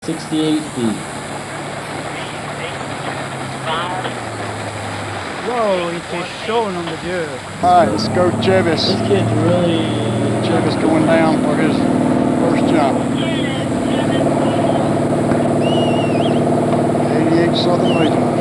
68 feet. Whoa, it is showing on the dirt. All right, let's go Chevis. This kid's really... Chevis going down for his first jump. 88 Southern Regionals.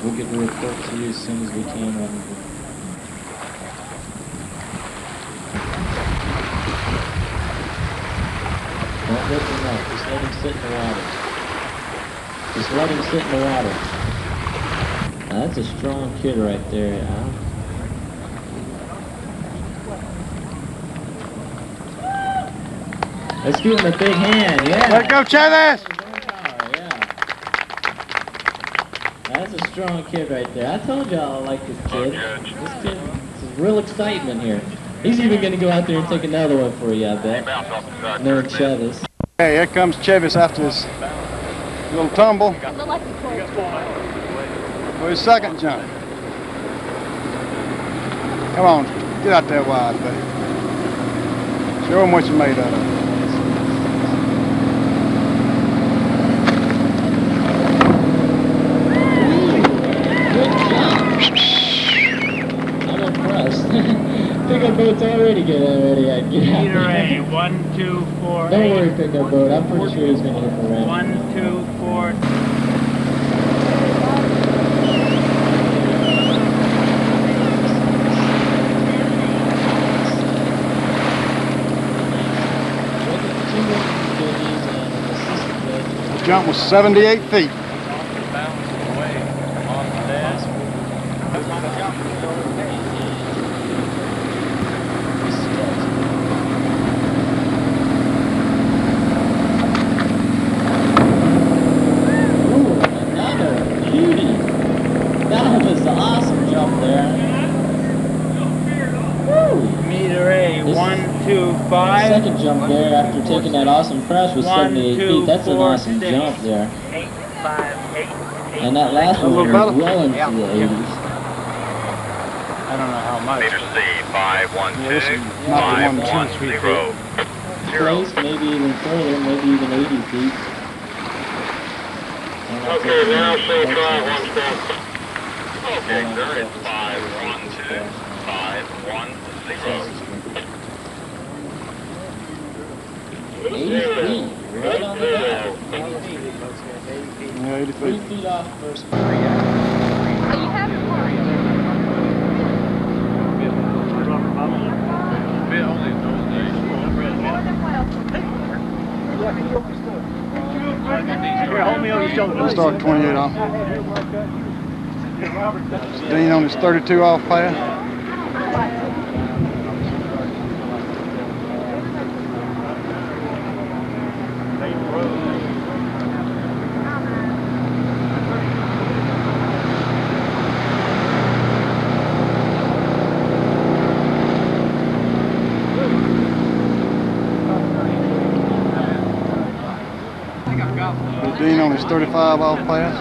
We'll get the report to you as soon as we can. Don't rip him up. Just let him sit in the water. Just let him sit in the water. Now, that's a strong kid right there. Let's give him a big hand. Yeah. Let's go Chevis! That's a strong kid right there. I told y'all I like this kid. This kid, this real excitement here. He's even going to go out there and take another one for you, I bet. Knowing Chevis. Hey, here comes Chevis after his little tumble for his second jump. Come on, get out there wide, buddy. Show him what you're made out of. Pickup boat's already getting ready. Meter A, 1, 2, 4, Don't 8. worry, pickup boat. I'm pretty sure he's going to hit the ramp. 1, 2, 4. The jump was 78 feet. Meter A, 1, 2, 5. Second jump there after taking that awesome crash was 78 feet. That's an awesome jump there. 8, 5, 8, 8. And that last one was well into the 80s. I don't know how much. Meter C, 512, not the one 510. Place, maybe even further, maybe even 80 feet. Okay, now say try one step. Okay, sir, it's 512, 510. 80 feet, right on the dot. Yeah, 80 3 feet. feet off first. We'll start 28 off. Dean on his 32 off pass. Dean on his 35 off pass.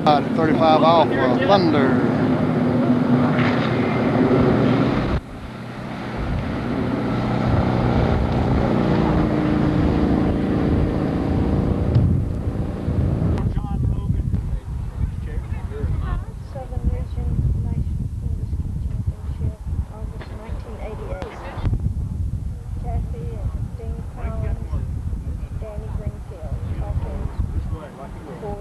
At 35 off Thunder. for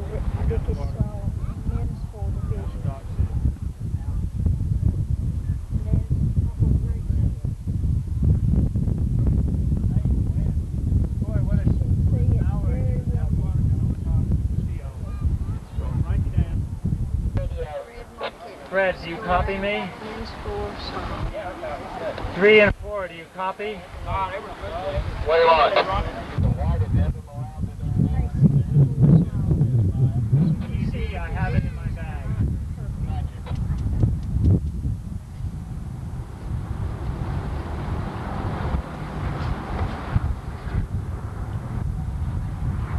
Ricky Swallow, men's for division. Fred, do you copy me? Men's 4 slowing. 3 and 4, do you copy? Way line. Easy, I have it in my bag.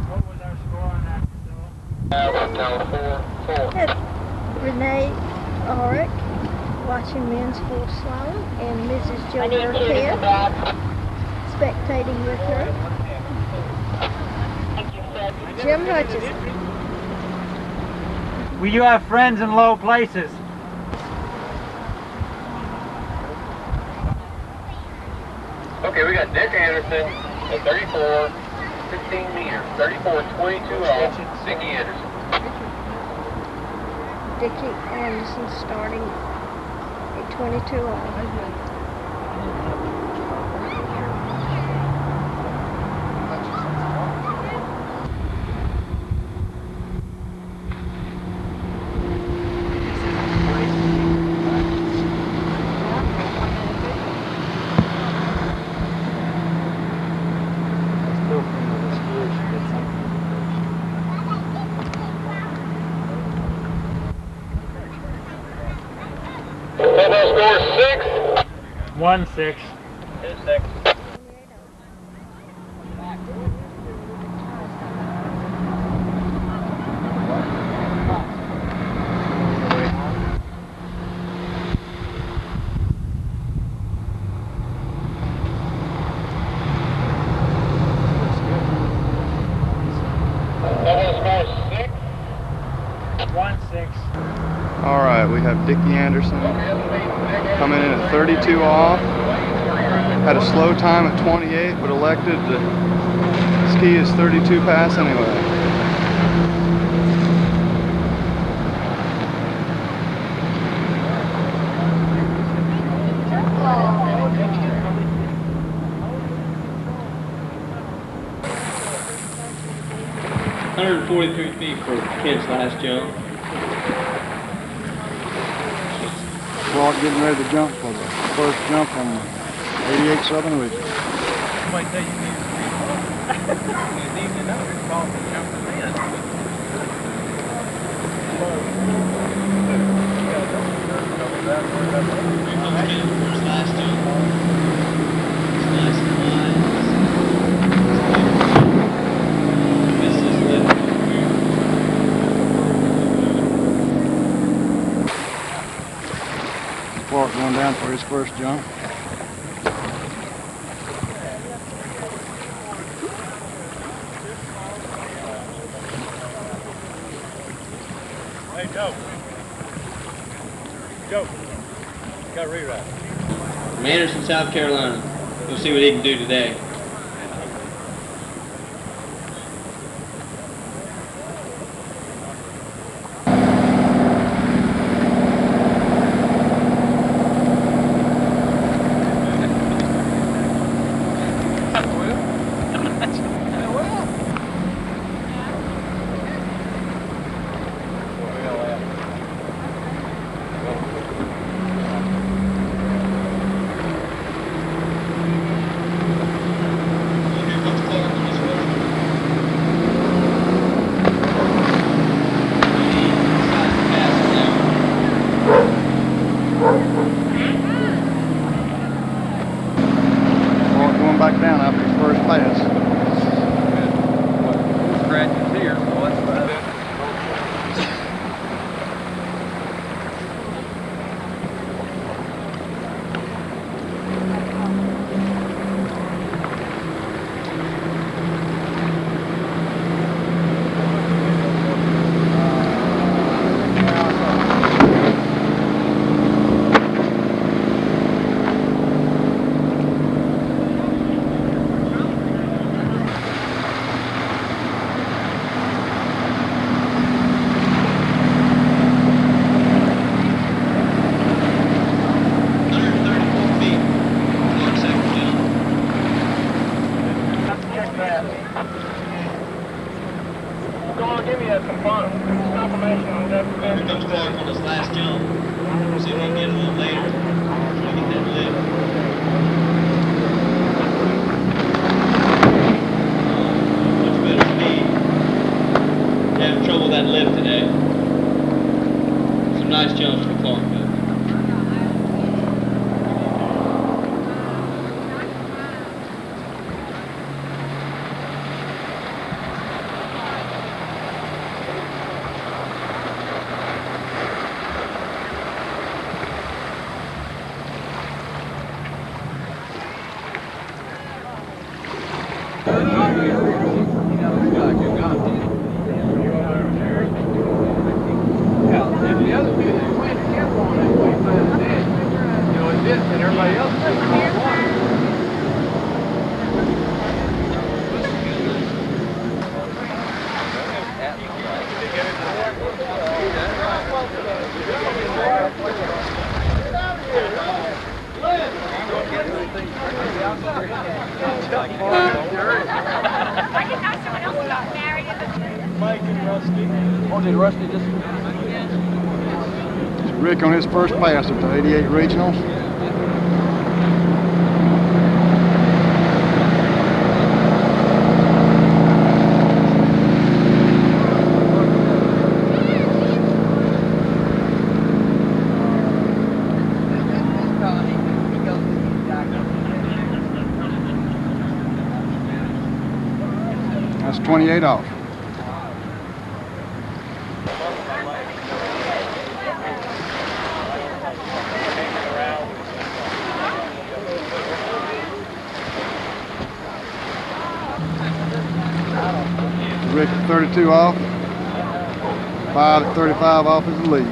What was our score on that, Priscilla? 4-4. Renee Auric watching men's 4 slalom and Mrs. Joe Burkhead spectating with her. Jim Hutchison. Will you have friends in low places? Okay, we got Dick Anderson at 34, 15 meters, 34, 22 off, Dickie Anderson. Dickie Anderson starting at 22 on. Total score 6. 1-6. 6. Total score 6. 1-6. All right, we have Dickie Anderson coming in at 32 off. Had a slow time at 28, but elected to ski his 32 pass anyway. feet for Kent's last jump. Walt getting ready to jump for the first jump on the 88 Southern Region. Somebody tell you need to need to know it's called for jumping in. Clark going down for his first jump. Hey, Joe. Joe. Got a rewrite. From Anderson, South Carolina. We'll see what he can do today. Going back down after his first pass. Scratches here, so that's fine. Go on, give me a confirmation on that. Here comes Clark on his last jump. nice challenge for Clark. Rick on his first pass at the 88 Regionals. That's 28 off. Rick at 32 off. 5 at 35 off is the lead.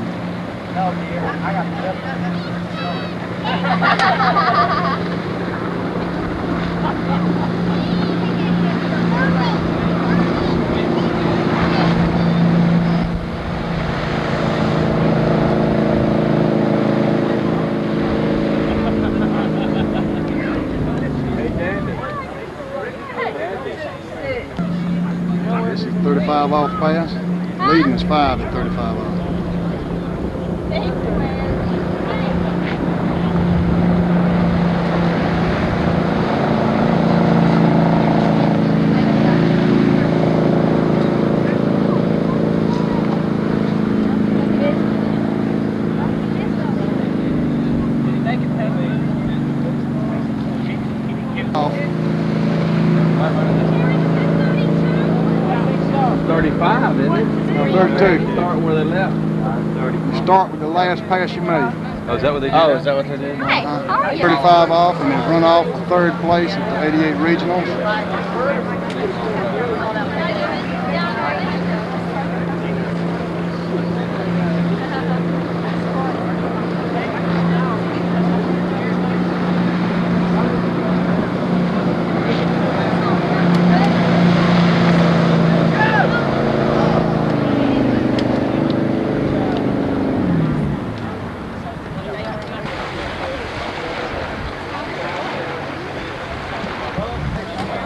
This is 35 off pass. Leading is 5 at 35 off. Off. 35, isn't it? No, 32. Start where they left. You start with the last pass you made. Oh, is that what they did? Oh, is that what they did? Hey, how are you? 35 off and then run off for third place at the 88 Regionals.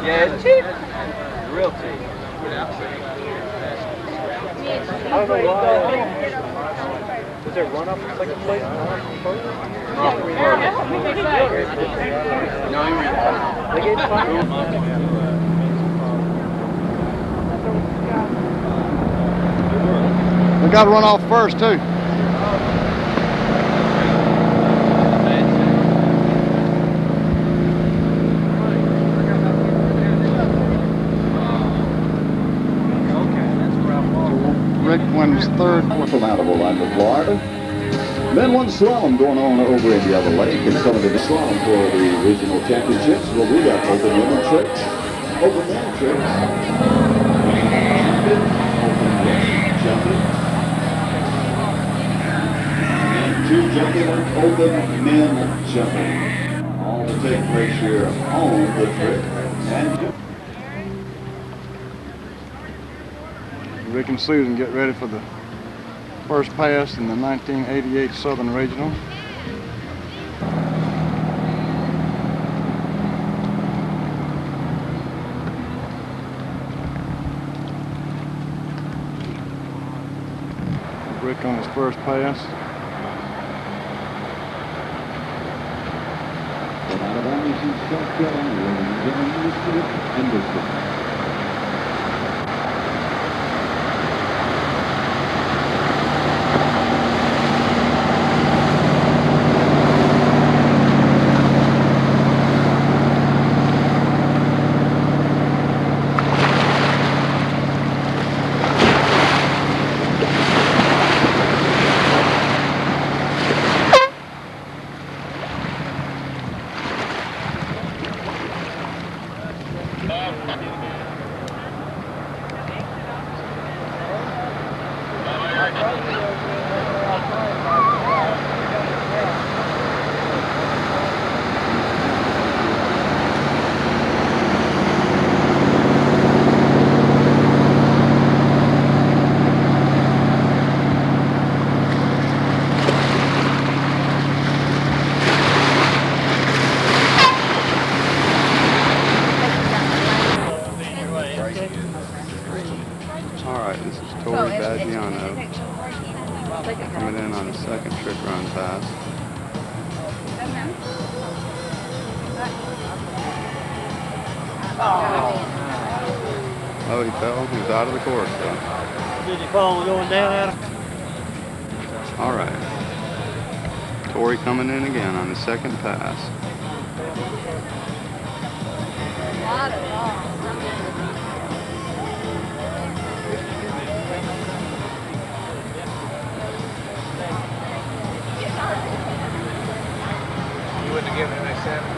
Yeah, it's cheap. Real cheap. I don't know why. Is there run up second place? No, they gave They got to run off first too. Rick wins third. From out of Orlando, Florida. Men one slalom going on over in the other lake, and some of the slalom for the regional championships. Well, we got open women tricks, open men tricks, jumping, and two jumping, open men jumping. All to take place here on the trick. And Rick and Susan get ready for the first pass in the 1988 Southern Regional. Rick on his first pass. out of bounds in South Carolina, Anderson. coming in on his second trick run pass. Oh, he fell. He was out of the course, though. Did he fall going down, Adam? All right. Torrey coming in again on his second pass. You wouldn't have given him a 7.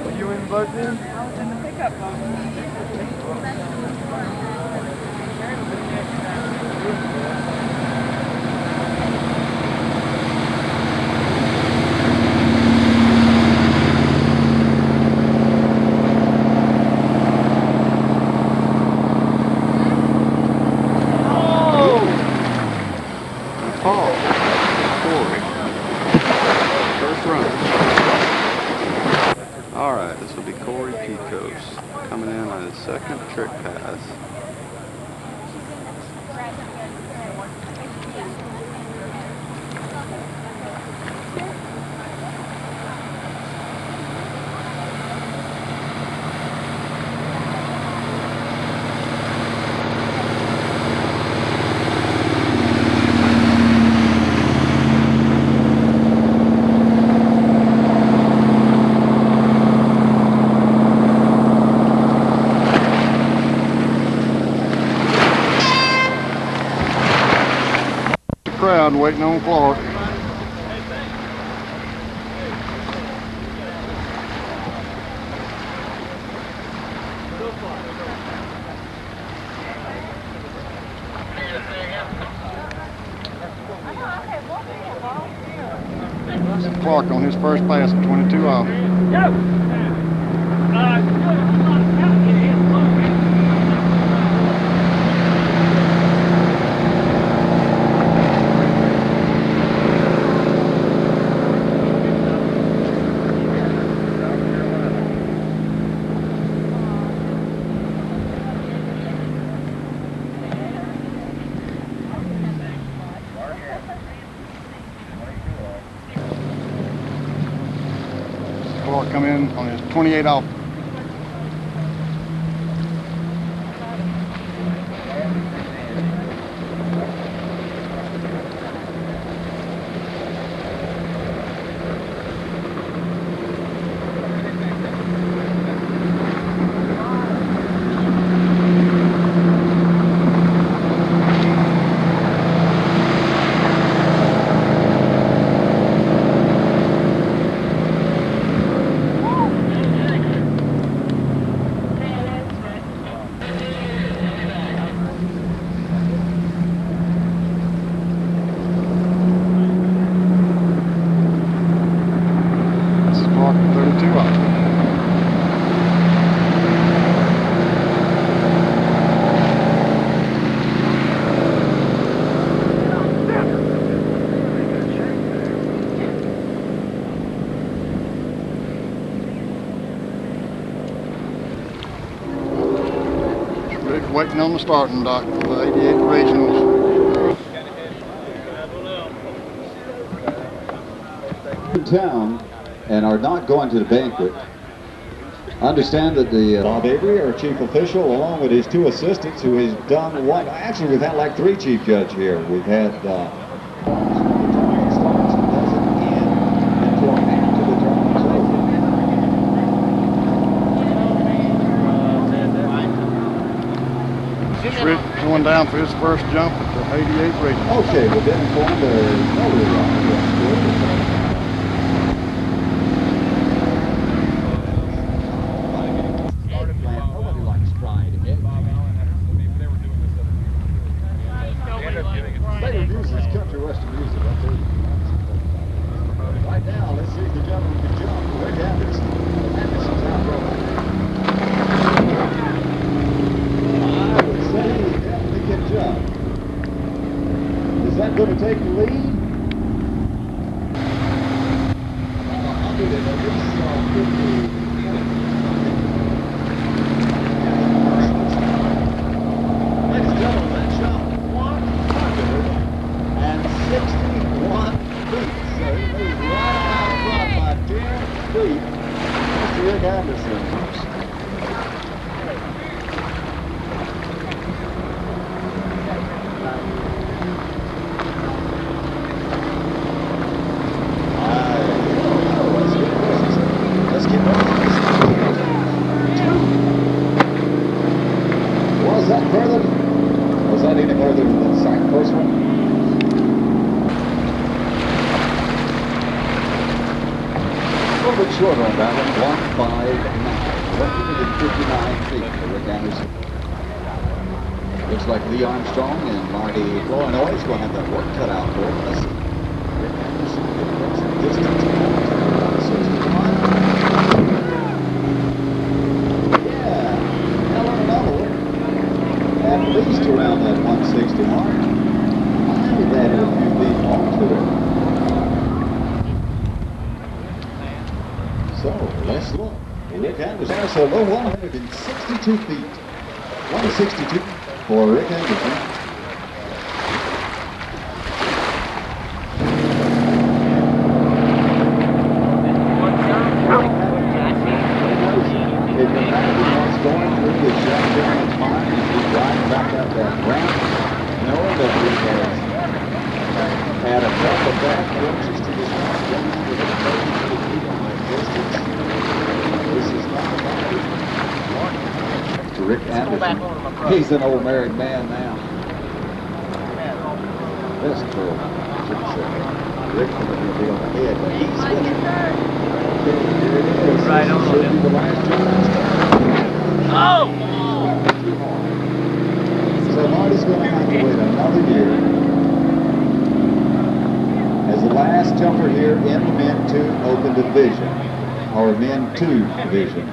Were you in the boat then? I was in the pickup boat. Alright, this will be Corey Pecos coming in on his second trick pass. Crowd waiting on Clark. Clark on his first pass at 22 off. Clark come in on his 28 off. Waiting on the starting dock for the 88 regionals. In town and are not going to the banquet. I understand that the Bob Avery, our chief official, along with his 2 assistants, who has done what? Actually, we've had like 3 chief judges here. We've had one down for his first jump at the 88 rating. Okay, we've been informed there is no Nobody likes fried egg. Later uses country western music. I'll tell you. Right now, let's see if the gentleman can jump. Rick Anderson. Anderson's out there. I would say he definitely can jump. Is that going to take the lead? About 100 and at least 50. Ladies and gentlemen, that shot 161 feet. So he moves right out front by 10 feet. Mr. Rick Anderson. Let's get Was that further? Was that any further than the first one? A little bit shorter on that one, 159 feet for Rick Anderson. Looks like Lee Armstrong and Marty Flournoy is going to have that work cut out for him. Let's see. Rick Anderson gets some distance. Yeah, hell of another one. At least around that 160 mark. I've added a few feet more to it. So, let's look. Rick Anderson, so low 162 feet. 162 for Rick Anderson. Going through the shotgun mine as we ride back up that ramp, knowing that we have had a couple of back approaches to this last one with a 30 feet on that distance. This is not bad. To Rick Anderson. He's an old married man now. This girl, Rick will be on the head, but he's winning. Okay, here it is. Right on. Should be the last jump. Oh! So Marty's going to have to wait another year as the last jumper here in the Men 2 Open Division, or Men 2 Division.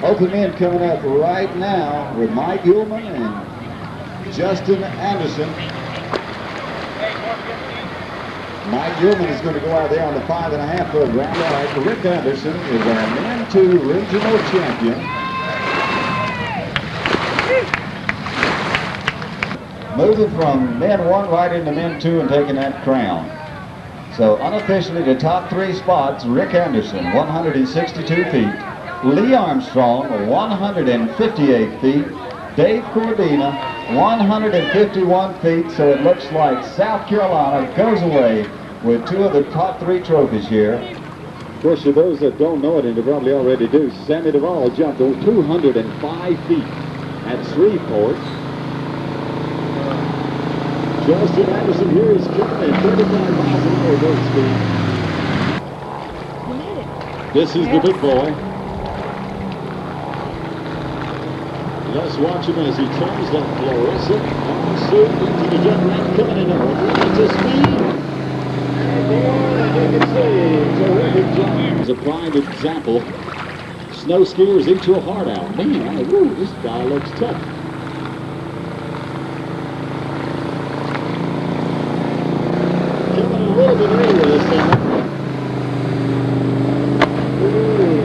Open Men coming up right now with Mike Ullman and Justin Anderson. Mike Ullman is going to go out there on the 5.5 foot round. All right, Rick Anderson is our Men 2 regional champion. Moving from Men 1 right into Men 2 and taking that crown. So unofficially the top 3 spots, Rick Anderson, 162 feet. Lee Armstrong, 158 feet. Dave Cordina, 151 feet. So it looks like South Carolina goes away with 2 of the top 3 trophies here. Of course, for those that don't know it, and they probably already do, Sammy Duvall jumped 205 feet at Shreveport. Justin Anderson here is coming at 35 miles an hour boat speed. This is the big boy. Let's watch him as he turns that fluorescent on suit into the jet ramp coming in over. It's a speed. And you can see, terrific jump. As a prime example, snow skiers into a hard out. Man, woo, this guy looks tough. A little bit earlier this time.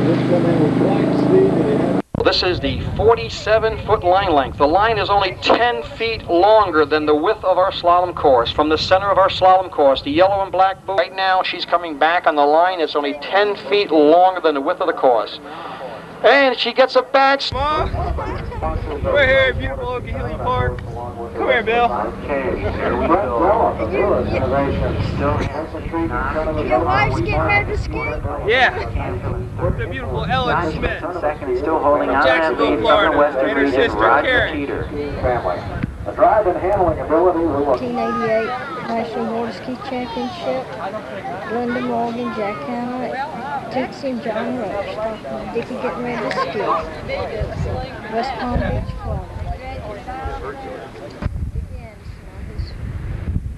This coming with right speed that he had. This is the 47-foot line length. The line is only 10 feet longer than the width of our slalom course. From the center of our slalom course, the yellow and black boot. Right now, she's coming back on the line. It's only 10 feet longer than the width of the course. And she gets a bad... Mom, we're here at beautiful Oklahoma Park. Come here, Bill. Your wife's getting ready to ski? Yeah. The beautiful Ellen Smith. Still holding from on Jacksonville, Florida. And her sister, Karen. The drive and handling ability will 1988 National Water Ski Championship. Glenda Morgan, Jack Hanna, Tootsie, and John Rush. Dickie getting ready to ski. West Palm Beach, Florida. Dickie Anderson on his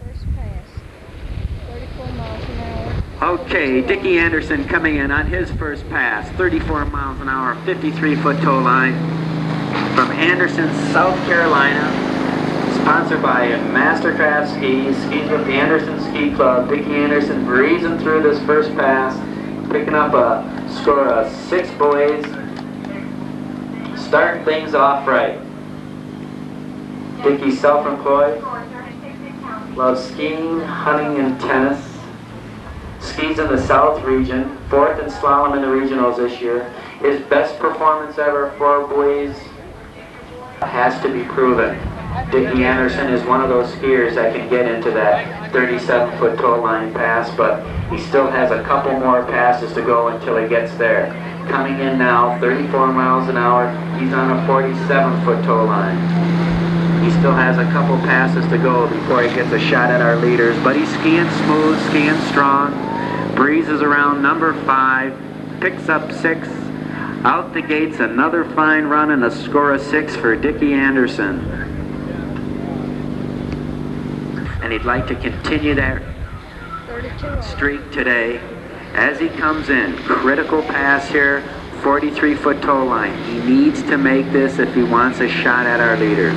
first pass. 34 miles an hour. Okay, Dickie Anderson coming in on his first pass, 34 miles an hour, 53-foot tow line from Anderson, South Carolina, sponsored by Mastercraft Skis, skis with the Anderson Ski Club. Dickie Anderson breezing through this first pass, picking up a score of 6 boys, starting things off right. Dickie's self-employed, loves skiing, hunting, and tennis. Skis in the South region, 4th in slalom in the regionals this year. His best performance ever for boys has to be proven. Dickie Anderson is one of those skiers that can get into that 37-foot tow line pass, but he still has a couple more passes to go until he gets there. Coming in now, 34 miles an hour, he's on a 47-foot tow line. He still has a couple passes to go before he gets a shot at our leaders, but he's skiing smooth, skiing strong, breezes around number 5, picks up 6, out the gates, another fine run and a score of 6 for Dickie Anderson. And he'd like to continue that streak today as he comes in. Critical pass here, 43-foot tow line. He needs to make this if he wants a shot at our leader.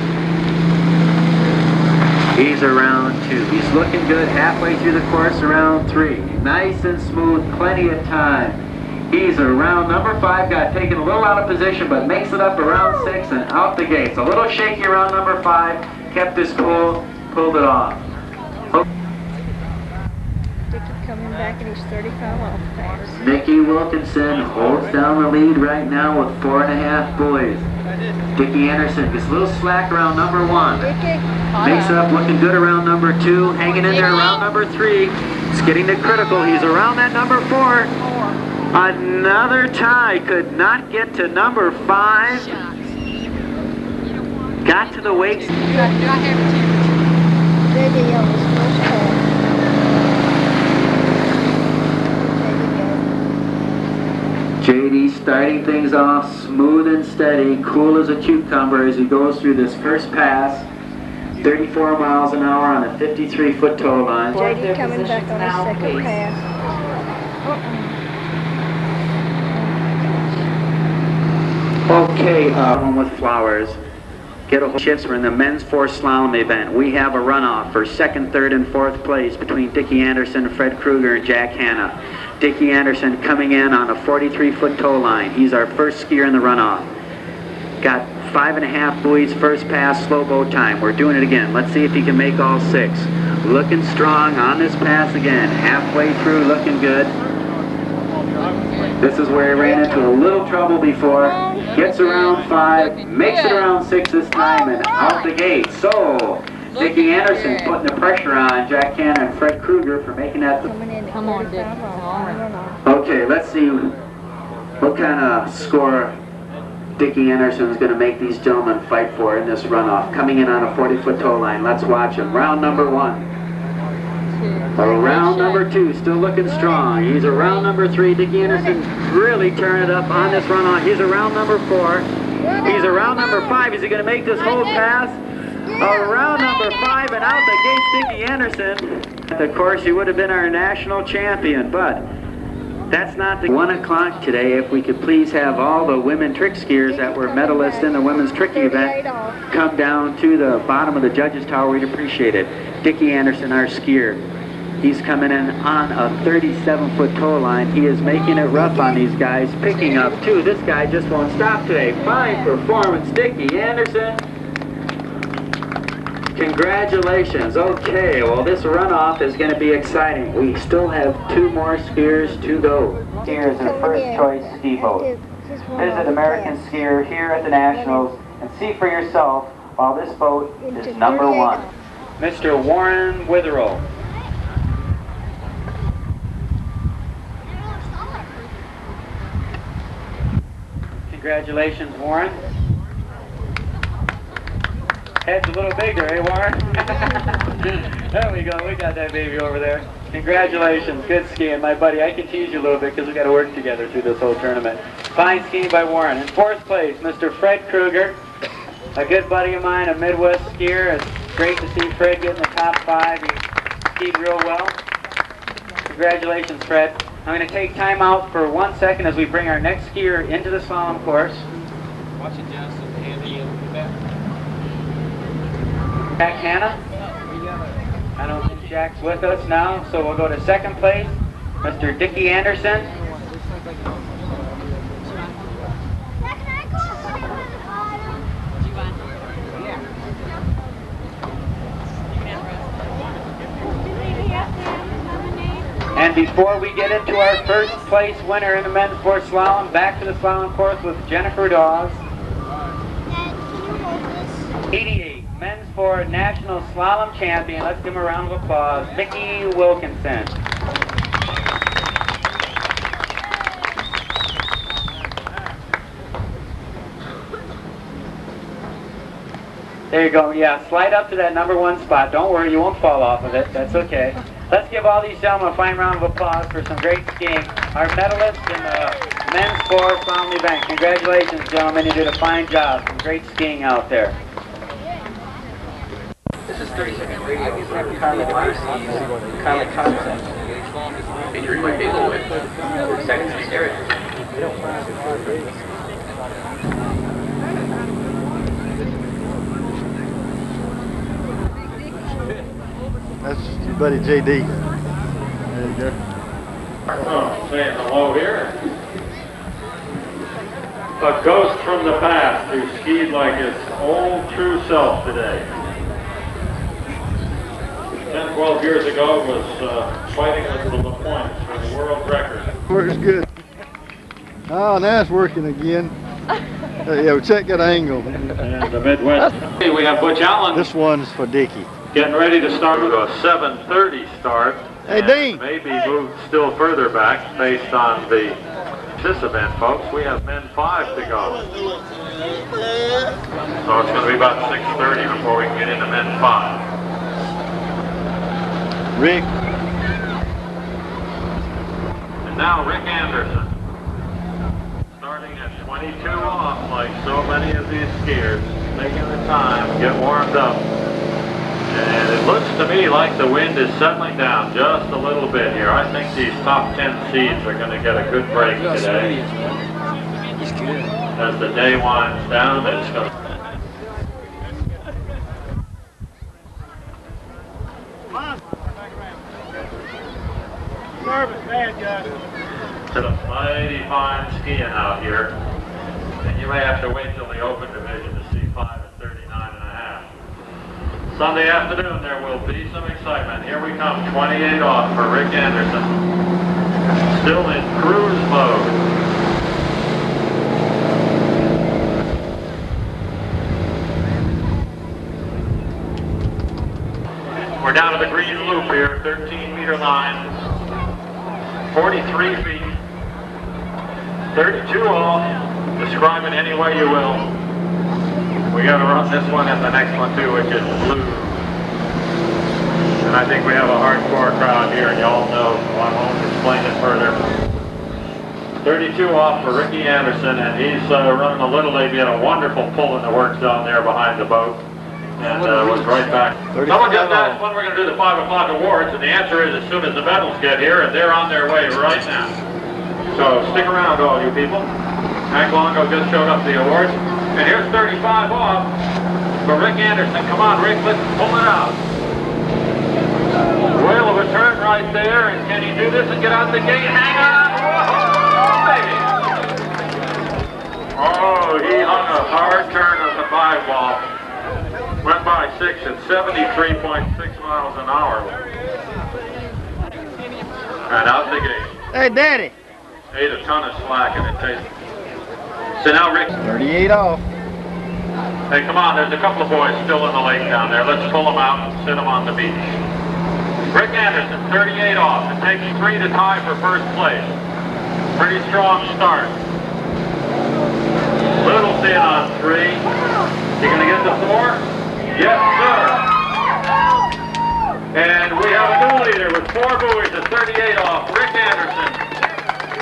He's around 2. He's looking good halfway through the course, around 3. Nice and smooth, plenty of time. He's around number 5, got taken a little out of position, but makes it up around 6 and out the gates. A little shaky around number 5, kept his cool, pulled it off. Dickie coming back in his 35 off pass. Mickey Wilkinson holds down the lead right now with 4.5 boys. Dickie Anderson gets a little slack around number 1. Makes it up, looking good around number 2. Hanging in there around number 3. It's getting to critical. He's around that number 4. Another tie. Could not get to number 5. Got to the wakes. JD on his first pass. JD starting things off smooth and steady, cool as a cucumber as he goes through this first pass. 34 miles an hour on a 53-foot tow line. JD coming back on his second pass. Okay, home with flowers. Get a shifts. We're in the men's 4 slalom event. We have a runoff for 2nd, 3rd, and 4th place between Dickie Anderson, Fred Kruger, and Jack Hanna. Dickie Anderson coming in on a 43-foot tow line. He's our first skier in the runoff. Got 5.5 buoys, first pass, slow boat time. We're doing it again. Let's see if he can make all 6. Looking strong on this pass again. Halfway through, looking good. This is where he ran into a little trouble before. Gets around 5, makes it around 6 this time, and out the gate. So, Dickie Anderson putting the pressure on Jack Hanna and Fred Kruger for making that. Come on, Dick. Okay, let's see what kind of score Dickie Anderson is going to make these gentlemen fight for in this runoff. Coming in on a 40-foot tow line. Let's watch him. Round number 1. Round number 2, still looking strong. He's around number 3. Dickie Anderson really turning it up on this runoff. He's around number 4. He's around number 5. Is he going to make this whole pass? Around number 5 and out the gates, Dickie Anderson. Of course, he would have been our national champion, but that's not the 1 o'clock today. If we could please have all the women trick skiers that were medalists in the women's trick event come down to the bottom of the judges' tower, we'd appreciate it. Dickie Anderson, our skier. He's coming in on a 37-foot tow line. He is making it rough on these guys, picking up 2. This guy just won't stop today. Fine performance, Dickie Anderson. Congratulations. Okay, well, this runoff is going to be exciting. We still have 2 more skiers to go. Here's our first choice ski boat. Visit American Skier here at the Nationals and see for yourself while this boat is number 1. Mr. Warren Witherell. Congratulations, Warren. Head's a little bigger, eh, Warren? There we go. We got that baby over there. Congratulations. Good skiing, my buddy. I can tease you a little bit because we got to work together through this whole tournament. Fine skiing by Warren. In 4th place, Mr. Fred Kruger, a good buddy of mine, a Midwest skier. It's great to see Fred get in the top 5. He skied real well. Congratulations, Fred. I'm going to take time out for 1 second as we bring our next skier into the slalom course. Watch it, Justin. Andy, in the back. Jack Hanna. I don't think Jack's with us now, so we'll go to 2nd place, Mr. Dickie Anderson. And before we get into our 1st place winner in the men's four slalom, back to the slalom course with Jennifer Dawes. 88. Men's 4 National Slalom Champion. Let's give him a round of applause. Mickey Wilkinson. There you go. Yeah, slide up to that number 1 spot. Don't worry, you won't fall off of it. That's okay. Let's give all these gentlemen a fine round of applause for some great skiing. Our medalists in the men's 4 slalom event. Congratulations, gentlemen. You did a fine job. Some great skiing out there. This is 30-second radio for Carmen Marcy's Carmen Concept. Featuring my Hazelwood. 30 seconds in stereo. That's your buddy JD. There you go. Oh, saying hello here. A ghost from the past who skied like his old true self today. 10, 12 years ago was fighting for the points for the world record. Works good. Oh, now it's working again. Yeah, we'll check that angle. And the Midwest. Hey, we have Butch Allen. This one's for Dickie. Getting ready to start with a 7:30 start. Hey, Dean. Maybe move still further back based on this event, folks. We have men 5 to go. So it's going to be about 6:30 before we can get into men 5. Rick. And now Rick Anderson. Starting at 22 off like so many of these skiers. Taking the time, get warmed up. And it looks to me like the wind is settling down just a little bit here. I think these top 10 seeds are going to get a good break today. As the day winds down, it's going to... Service, bad guys. To the mighty fine skiing out here. And you may have to wait till the open division to see 5 at 39.5. Sunday afternoon, there will be some excitement. Here we come, 28 off for Rick Anderson. Still in cruise mode. We're down to the green loop here, 13-meter line. 43 feet. 32 off. Describe it any way you will. We got to run this one and the next one too, which is blue. And I think we have a hardcore crowd here, and y'all know, so I won't explain it further. 32 off for Ricky Anderson, and he's running a little late. He had a wonderful pull in the work zone there behind the boat, and was right back. Someone just asked when we're going to do the 5 o'clock awards, and the answer is as soon as the medals get here, and they're on their way right now. So stick around, all you people. Hank Longo just showed up the awards. And here's 35 off for Rick Anderson. Come on, Rick, let's pull it out. Whale of a turn right there. And can he do this and get out the gate? Hang on. Whoa, baby. Oh, he hung a hard turn on the 5 ball. Went by 6 at 73.6 miles an hour. And out the gate. Hey, Daddy. Ate a ton of slack and it tasted. So now Rick. 38 off. Hey, come on, there's a couple of boys still in the lake down there. Let's pull them out and sit them on the beach. Rick Anderson, 38 off. It takes 3 to tie for first place. Pretty strong start. Little thin on 3. You gonna get the 4? Yes, sir. And we have a new leader with 4 buoys at 38 off, Rick Anderson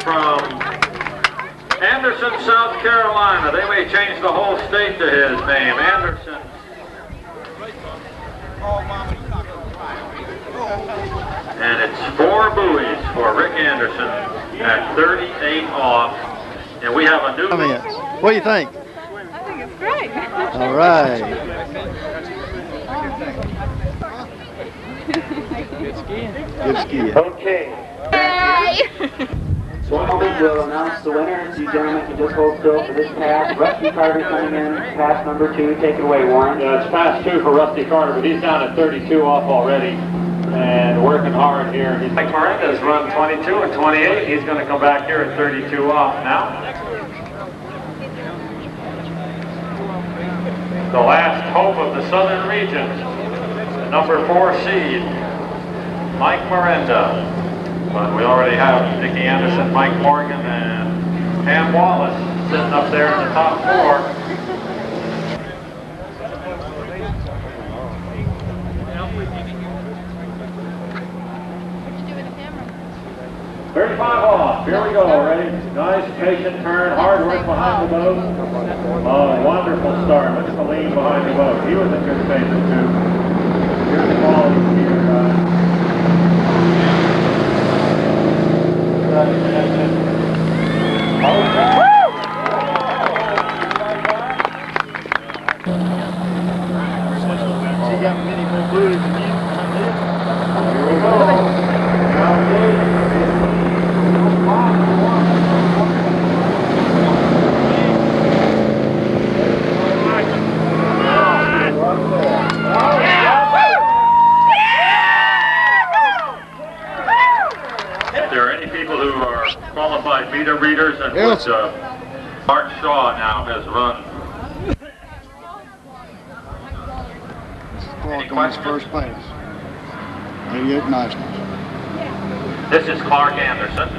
from Anderson, South Carolina. They may change the whole state to his name, Anderson. And it's 4 buoys for Rick Anderson at 38 off. And we have a new... What do you think? I think it's great. All right. Good skiing. Good skiing. Okay. So in a moment we'll announce the winner. You gentlemen can just hold still for this pass. Rusty Carter coming in, pass number 2. Take it away, Warren. Yeah, it's pass 2 for Rusty Carter, but he's down at 32 off already and working hard here. Mike Miranda's run 22 and 28. He's going to come back here at 32 off now. The last hope of the Southern region, the number 4 seed, Mike Miranda. But we already have Dickie Anderson, Mike Morgan, and Pam Wallace sitting up there in the top 4. 35 off. Here we go. Ready? Nice patient turn. Hard work behind the boat. Oh, wonderful start. Look at the lean behind the boat. He was in good favorite too. Here's the quality here, guys. She got many more buoys than you. Here we go. If there are any people who are qualified meter readers and which Art Shaw now has run. Clark on his first pass. 88 niceness. This is Clark Anderson.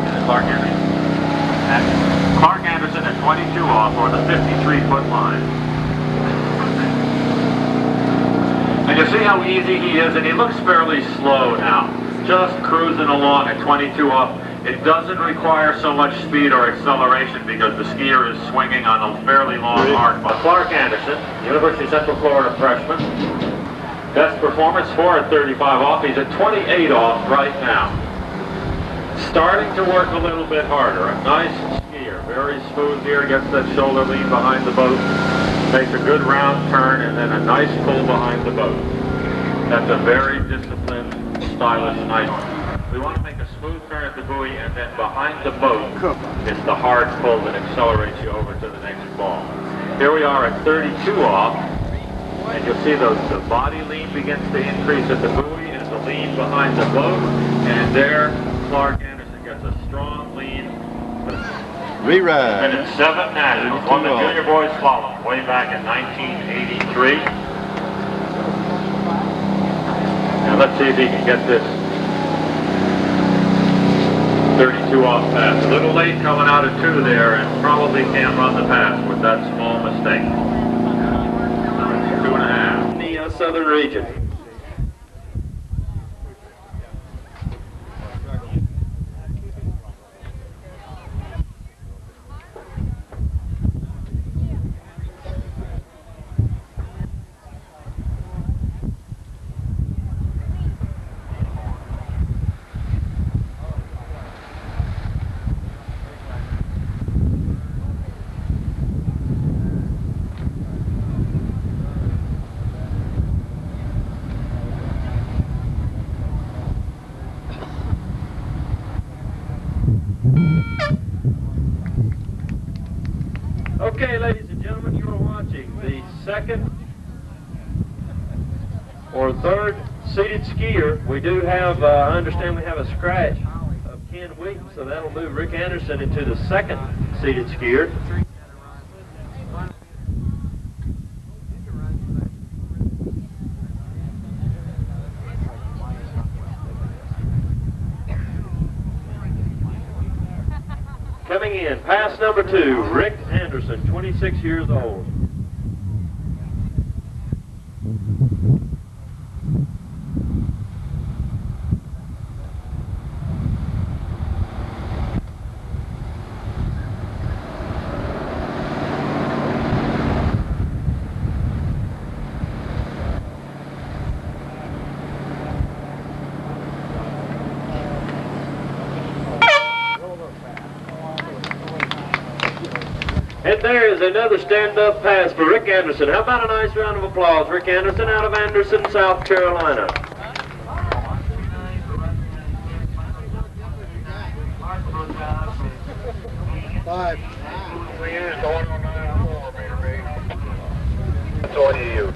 This is Clark Anderson. And Clark Anderson at 22 off or the 53-foot line. And you see how easy he is, and he looks fairly slow now. Just cruising along at 22 off. It doesn't require so much speed or acceleration because the skier is swinging on a fairly long arc. But Clark Anderson, University of Central Florida freshman. Best performance for at 35 off. He's at 28 off right now. Starting to work a little bit harder. A nice skier. Very smooth here. Gets that shoulder lean behind the boat. Makes a good round turn and then a nice pull behind the boat. That's a very disciplined, stylish, nice one. We want to make a smooth turn at the buoy and then behind the boat, it's the hard pull that accelerates you over to the next ball. Here we are at 32 off. And you'll see the body lean begins to increase at the buoy and the lean behind the boat. And there, Clark Anderson gets a strong lean. Re-ride. And it's 7 nationals. Won the junior boys slalom way back in 1983. Now let's see if he can get this 32 off pass. A little late coming out of 2 there and probably can't run the pass with that small mistake. 2.5. The Southern region. Okay, ladies and gentlemen, you are watching the second or third seated skier. We do have, I understand we have a scratch of Ken Wheaton, so that'll move Rick Anderson into the second seated skier. Coming in, pass number 2, Rick Anderson, 26 years old. And there is another stand-up pass for Rick Anderson. How about a nice round of applause, Rick Anderson out of Anderson, South Carolina. Five. That's all you use.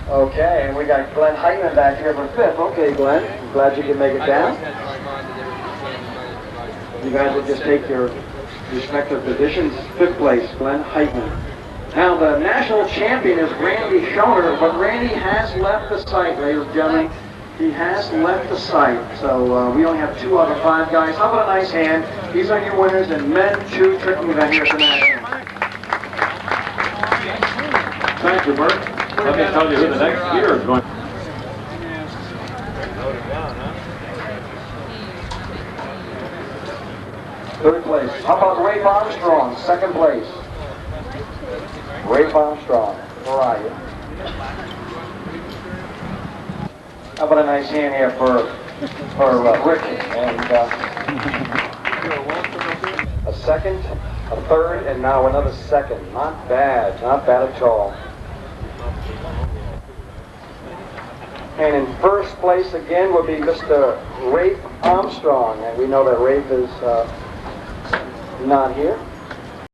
Okay, and we got Glenn Heitman back here for 5th. Okay, Glenn, I'm glad you could make it down. You guys will just take your respective positions. 5th place, Glenn Heitman. Now the national champion is Randy Schoner, but Randy has left the site, ladies and gentlemen. He has left the site, so we only have 2 out of 5 guys. How about a nice hand? These are your winners in men 2 tricking event here tonight. Thank you, Bert. Let me tell you who the next skier is going. Third place. How about Rafe Armstrong, 2nd place? Rafe Armstrong, where are you? How about a nice hand here for Rick? And a 2nd, a 3rd, and now another 2nd. Not bad at all. And in 1st place again will be Mr. Rafe Armstrong, and we know that Rafe is not here.